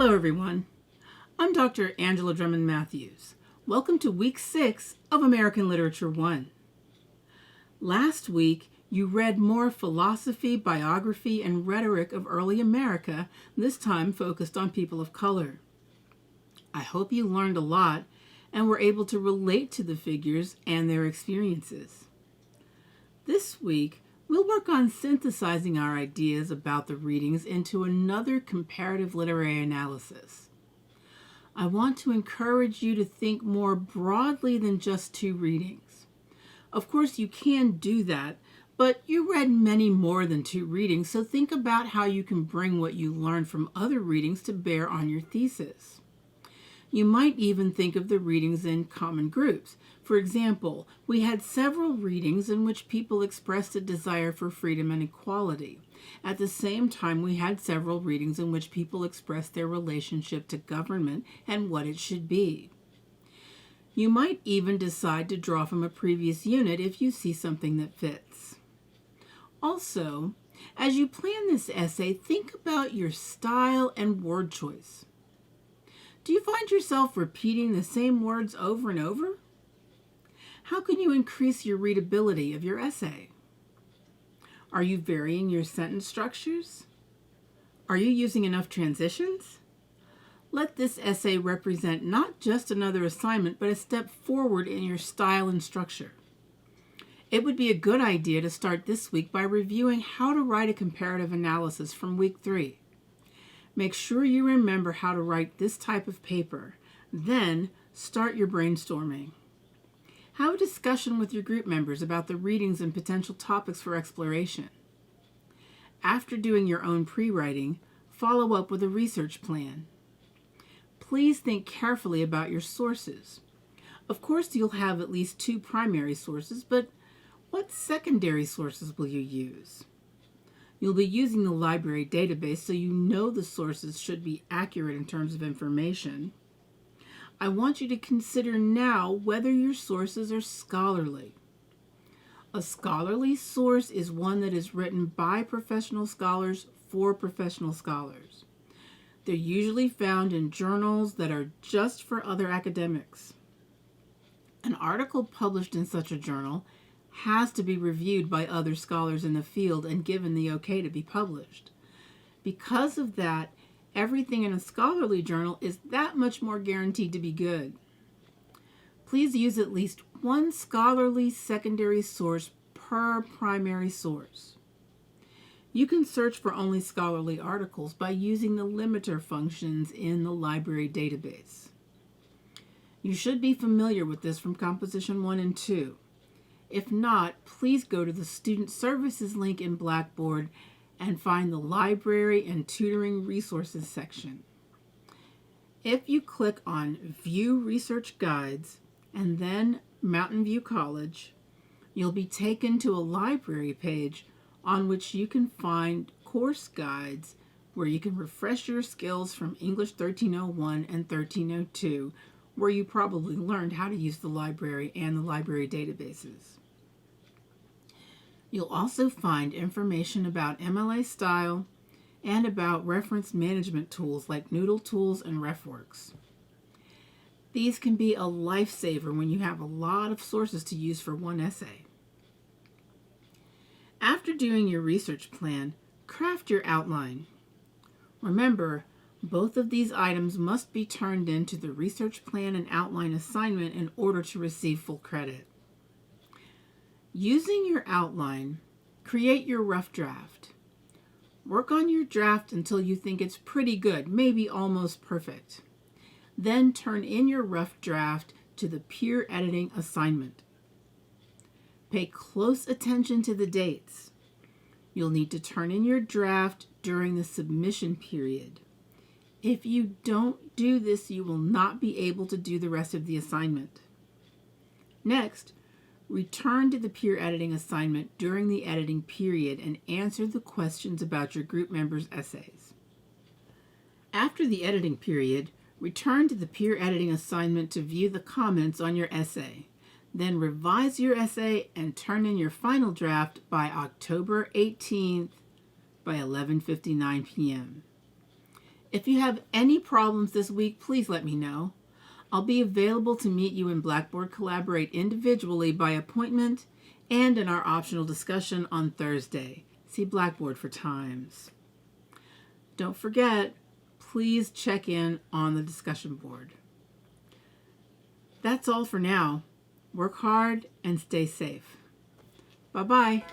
Hello everyone, I'm Dr. Angela Drummond Matthews. Welcome to week 6 of American Literature 1. Last week you read more philosophy, biography, and rhetoric of early America, this time focused on people of color. I hope you learned a lot and were able to relate to the figures and their experiences. This week we'll work on synthesizing our ideas about the readings into another comparative literary analysis. I want to encourage you to think more broadly than just 2 readings. Of course, you can do that, but you read many more than 2 readings, so think about how you can bring what you learned from other readings to bear on your thesis. You might even think of the readings in common groups. For example, we had several readings in which people expressed a desire for freedom and equality. At the same time, we had several readings in which people expressed their relationship to government and what it should be. You might even decide to draw from a previous unit if you see something that fits. Also, as you plan this essay, think about your style and word choice. Do you find yourself repeating the same words over and over? How can you increase your readability of your essay? Are you varying your sentence structures? Are you using enough transitions? Let this essay represent not just another assignment, but a step forward in your style and structure. It would be a good idea to start this week by reviewing how to write a comparative analysis from week 3. Make sure you remember how to write this type of paper. Then start your brainstorming. Have a discussion with your group members about the readings and potential topics for exploration. After doing your own pre-writing, follow up with a research plan. Please think carefully about your sources. Of course, you'll have at least 2 primary sources, but what secondary sources will you use? You'll be using the library database, so you know the sources should be accurate in terms of information. I want you to consider now whether your sources are scholarly. A scholarly source is one that is written by professional scholars for professional scholars. They're usually found in journals that are just for other academics. An article published in such a journal has to be reviewed by other scholars in the field and given the okay to be published. Because of that, everything in a scholarly journal is that much more guaranteed to be good. Please use at least 1 scholarly secondary source per primary source. You can search for only scholarly articles by using the limiter functions in the library database. You should be familiar with this from Composition 1 and 2. If not, please go to the Student Services link in Blackboard and find the Library and Tutoring Resources section. If you click on View Research Guides and then Mountain View College, you'll be taken to a library page on which you can find course guides where you can refresh your skills from English 1301 and 1302, where you probably learned how to use the library and the library databases. You'll also find information about MLA style and about reference management tools like Noodle Tools and RefWorks. These can be a lifesaver when you have a lot of sources to use for one essay. After doing your research plan, craft your outline. Remember, both of these items must be turned into the research plan and outline assignment in order to receive full credit. Using your outline, create your rough draft. Work on your draft until you think it's pretty good, maybe almost perfect. Then turn in your rough draft to the peer editing assignment. Pay close attention to the dates. You'll need to turn in your draft during the submission period. If you don't do this, you will not be able to do the rest of the assignment. Next, return to the peer editing assignment during the editing period and answer the questions about your group members' essays. After the editing period, return to the peer editing assignment to view the comments on your essay. Then revise your essay and turn in your final draft by October 18th by 11:59 p.m. If you have any problems this week, please let me know. I'll be available to meet you in Blackboard Collaborate individually by appointment and in our optional discussion on Thursday. See Blackboard for times. Don't forget, please check in on the discussion board. That's all for now. Work hard and stay safe. Bye-bye.